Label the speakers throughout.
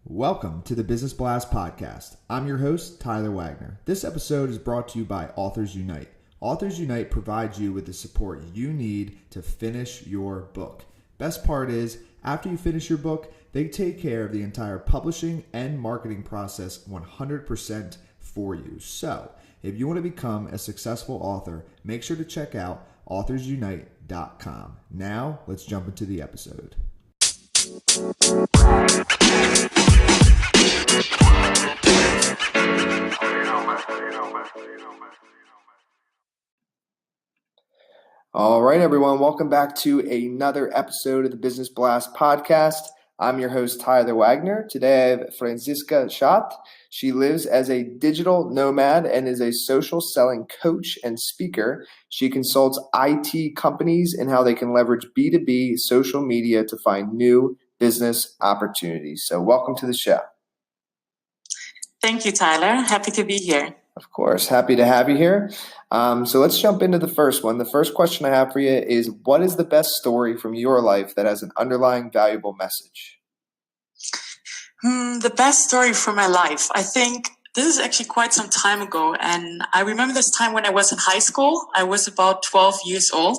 Speaker 1: Welcome to the Business Blast Podcast. I'm your host, Tyler Wagner. This episode is brought to you by Authors Unite. Authors Unite provides you with the support you need to finish your book. Best part is, after you finish your book, they take care of the entire publishing and marketing process 100% for you. So, if you want to become a successful author, make sure to check out authorsunite.com. Now, let's jump into the episode. All right, everyone. Welcome back to another episode of the Business Blast Podcast. I'm your host, Tyler Wagner. Today I have Franziska Schaadt. She lives as a digital nomad and is a social selling coach and speaker. She consults IT companies in how they can leverage B2B social media to find new business opportunities. So welcome to the show.
Speaker 2: Thank you, Tyler. Happy to be here.
Speaker 1: Of course. Happy to have you here. So let's jump into the first one. The first question I have for you is, what is the best story from your life that has an underlying valuable message?
Speaker 2: The best story from my life. I think this is actually quite some time ago. And I remember this time when I was in high school. I was about 12 years old.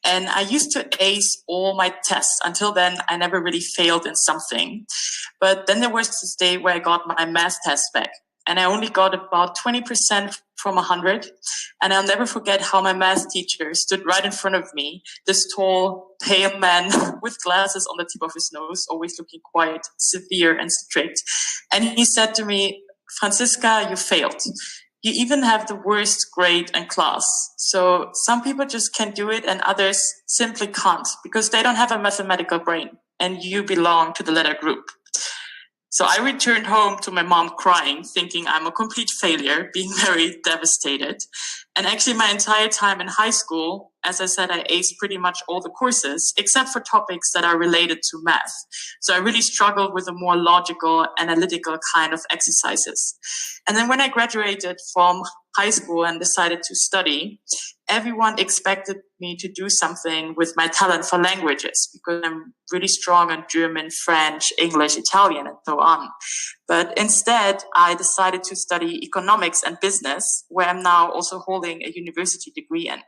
Speaker 2: And I used to ace all my tests. Until then, I never really failed in something. But then there was this day where I got my math test back. And I only got about 20% from 100. And I'll never forget how my math teacher stood right in front of me, this tall, pale man with glasses on the tip of his nose, always looking quite severe and strict. And he said to me, "Franziska, you failed. You even have the worst grade in class. So some people just can do it and others simply can't because they don't have a mathematical brain. And you belong to the latter group." So I returned home to my mom crying, thinking I'm a complete failure, being very devastated. And actually my entire time in high school, as I said, I aced pretty much all the courses, except for topics that are related to math. So I really struggled with the more logical, analytical kind of exercises. And then when I graduated from high school and decided to study, everyone expected me to do something with my talent for languages because I'm really strong on German, French, English, Italian, and so on. But instead, I decided to study economics and business, where I'm now also holding a university degree in.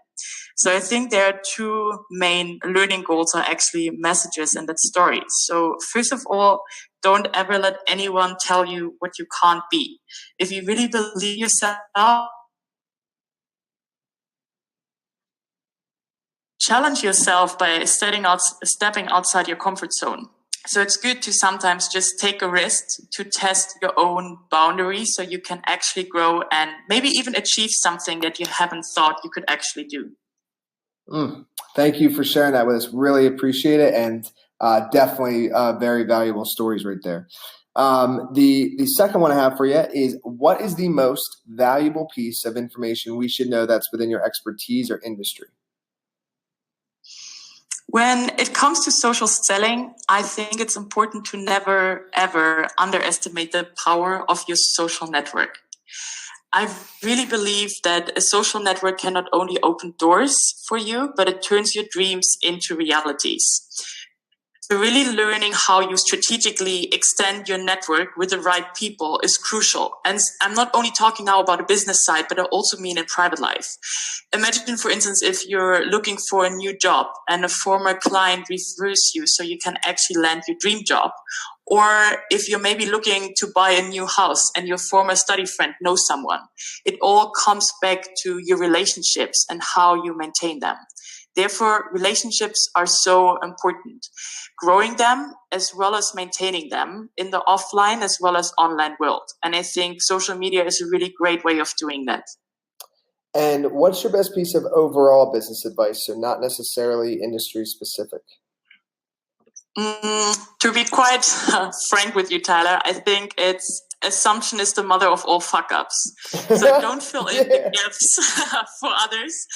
Speaker 2: So I think there are two main learning goals are actually messages in that story. So first of all, don't ever let anyone tell you what you can't be. If you really believe yourself, challenge yourself by stepping outside your comfort zone. So it's good to sometimes just take a risk to test your own boundaries so you can actually grow and maybe even achieve something that you haven't thought you could actually do.
Speaker 1: Thank you for sharing that with us. Really appreciate it. And definitely very valuable stories right there. The second one I have for you is, what is the most valuable piece of information we should know that's within your expertise or industry?
Speaker 2: When it comes to social selling, I think it's important to never, ever underestimate the power of your social network. I really believe that a social network can not only open doors for you, but it turns your dreams into realities. So really learning how you strategically extend your network with the right people is crucial. And I'm not only talking now about a business side, but I also mean in private life. Imagine, for instance, if you're looking for a new job and a former client refers you so you can actually land your dream job. Or if you're maybe looking to buy a new house and your former study friend knows someone. It all comes back to your relationships and how you maintain them. Therefore, relationships are so important. Growing them as well as maintaining them in the offline as well as online world. And I think social media is a really great way of doing that.
Speaker 1: And what's your best piece of overall business advice, so not necessarily industry specific?
Speaker 2: To be quite frank with you, Tyler, I think it's assumption is the mother of all fuck-ups. So don't fill in the gaps for others,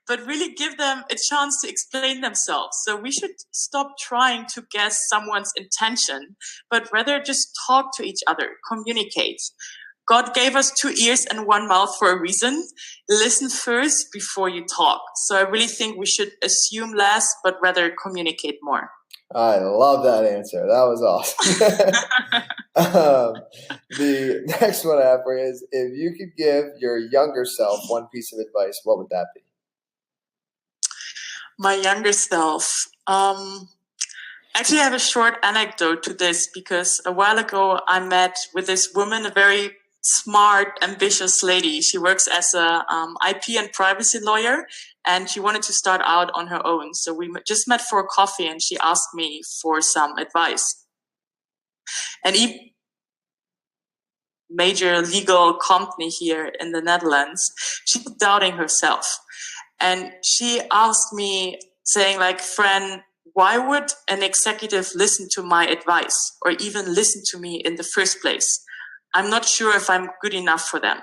Speaker 2: but really give them a chance to explain themselves. So we should stop trying to guess someone's intention, but rather just talk to each other, communicate. God gave us 2 ears and 1 mouth for a reason. Listen first before you talk. So I really think we should assume less, but rather communicate more.
Speaker 1: I love that answer. That was The next one I have for you is, if you could give your younger self one piece of advice, what would that be?
Speaker 2: My younger self. Actually, I have a short anecdote to this, because a while ago I met with this woman, a very smart, ambitious lady. She works as a IP and privacy lawyer, and she wanted to start out on her own. So we just met for a coffee, and she asked me for some advice. And even major legal company here in the Netherlands, she's doubting herself. And she asked me, saying like, Fran, why would an executive listen to my advice or even listen to me in the first place? I'm not sure if I'm good enough for them.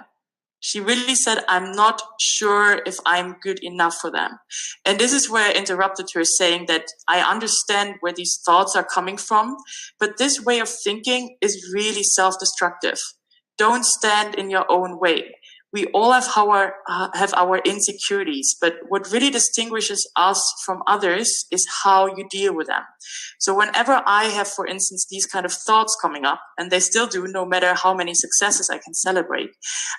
Speaker 2: She really said, I'm not sure if I'm good enough for them. And this is where I interrupted her, saying that I understand where these thoughts are coming from, but this way of thinking is really self-destructive. Don't stand in your own way. We all have our insecurities, but what really distinguishes us from others is how you deal with them. So whenever I have, for instance, these kind of thoughts coming up, and they still do, no matter how many successes I can celebrate,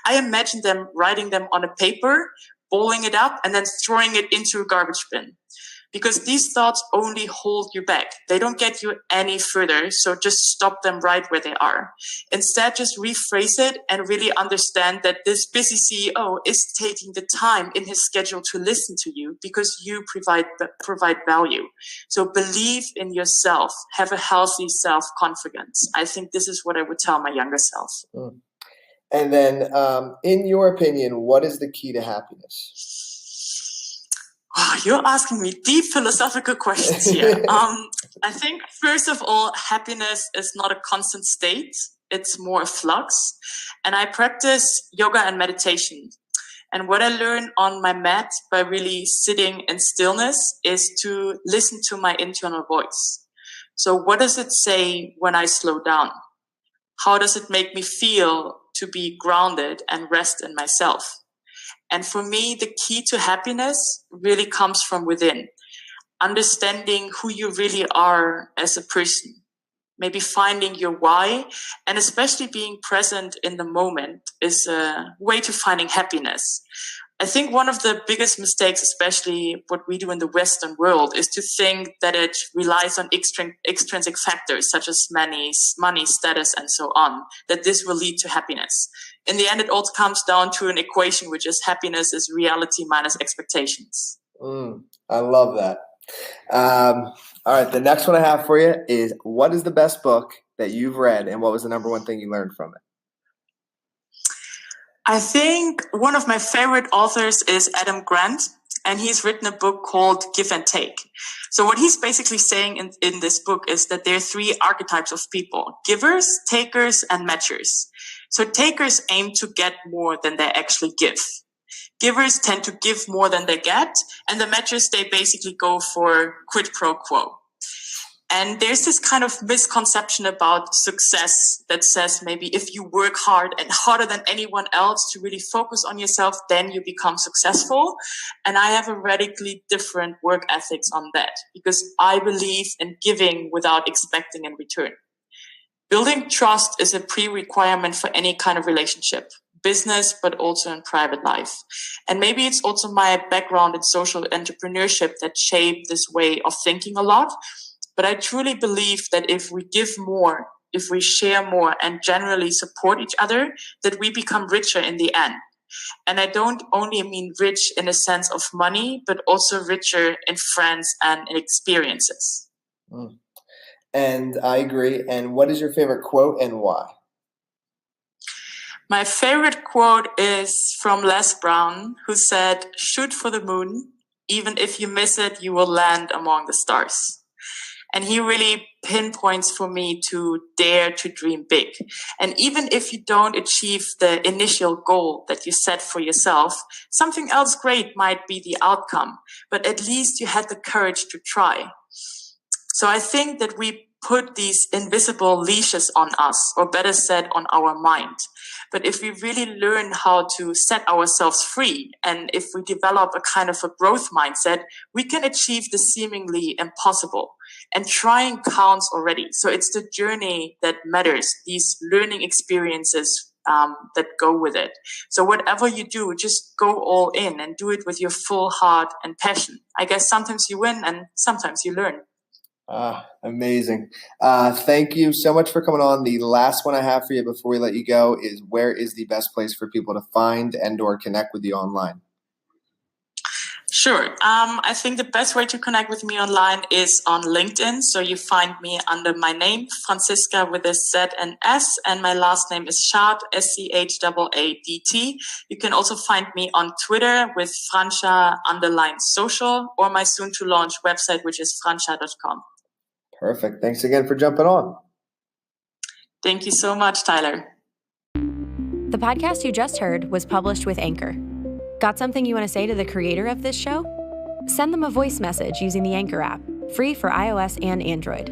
Speaker 2: I imagine them writing them on a paper, balling it up, and then throwing it into a garbage bin. Because these thoughts only hold you back. They don't get you any further, so just stop them right where they are. Instead, just rephrase it and really understand that this busy CEO is taking the time in his schedule to listen to you because you provide value. So believe in yourself. Have a healthy self-confidence. I think this is what I would tell my younger self.
Speaker 1: And then, in your opinion, what is the key to happiness?
Speaker 2: Oh, you're asking me deep philosophical questions here. I think, first of all, happiness is not a constant state. It's more a flux. And I practice yoga and meditation. And what I learned on my mat by really sitting in stillness is to listen to my internal voice. So what does it say when I slow down? How does it make me feel to be grounded and rest in myself? And for me, the key to happiness really comes from within. Understanding who you really are as a person. Maybe finding your why, and especially being present in the moment is a way to finding happiness. I think one of the biggest mistakes, especially what we do in the Western world, is to think that it relies on extrinsic factors such as money, status, and so on, that this will lead to happiness. In the end, it all comes down to an equation, which is happiness is reality minus expectations.
Speaker 1: I love that. All right, the next one I have for you is, what is the best book that you've read, and what was the number one thing you learned from it?
Speaker 2: I think one of my favorite authors is Adam Grant, and he's written a book called Give and Take. So what he's basically saying in this book is that there are three archetypes of people: givers, takers, and matchers. So takers aim to get more than they actually give. Givers tend to give more than they get, and the matchers, they basically go for quid pro quo. And there's this kind of misconception about success that says maybe if you work hard and harder than anyone else to really focus on yourself, then you become successful. And I have a radically different work ethics on that, because I believe in giving without expecting in return. Building trust is a pre-requirement for any kind of relationship, business, but also in private life. And maybe it's also my background in social entrepreneurship that shaped this way of thinking a lot. But I truly believe that if we give more, if we share more and generally support each other, that we become richer in the end. And I don't only mean rich in a sense of money, but also richer in friends and in experiences.
Speaker 1: And I agree. And what is your favorite quote and why?
Speaker 2: My favorite quote is from Les Brown, who said, "Shoot for the moon. Even if you miss it, you will land among the stars." And he really pinpoints for me to dare to dream big. And even if you don't achieve the initial goal that you set for yourself, something else great might be the outcome. But at least you had the courage to try. So I think that we put these invisible leashes on us, or better said, on our mind. But if we really learn how to set ourselves free, and if we develop a kind of a growth mindset, we can achieve the seemingly impossible. And trying counts already. So it's the journey that matters, these learning experiences that go with it. So whatever you do, just go all in and do it with your full heart and passion. I guess sometimes you win and sometimes you learn.
Speaker 1: Amazing. Thank you so much for coming on. The last one I have for you before we let you go is, where is the best place for people to find and or connect with you online?
Speaker 2: Sure. I think the best way to connect with me online is on LinkedIn. So you find me under my name, Franziska, with a Z and S, and my last name is Schaadt, Schaadt. You can also find me on Twitter with Francia_social, or my soon to launch website, which is francia.com.
Speaker 1: Perfect. Thanks again for jumping on.
Speaker 2: Thank you so much, Tyler.
Speaker 3: The podcast you just heard was published with Anchor. Got something you want to say to the creator of this show? Send them a voice message using the Anchor app, free for iOS and Android.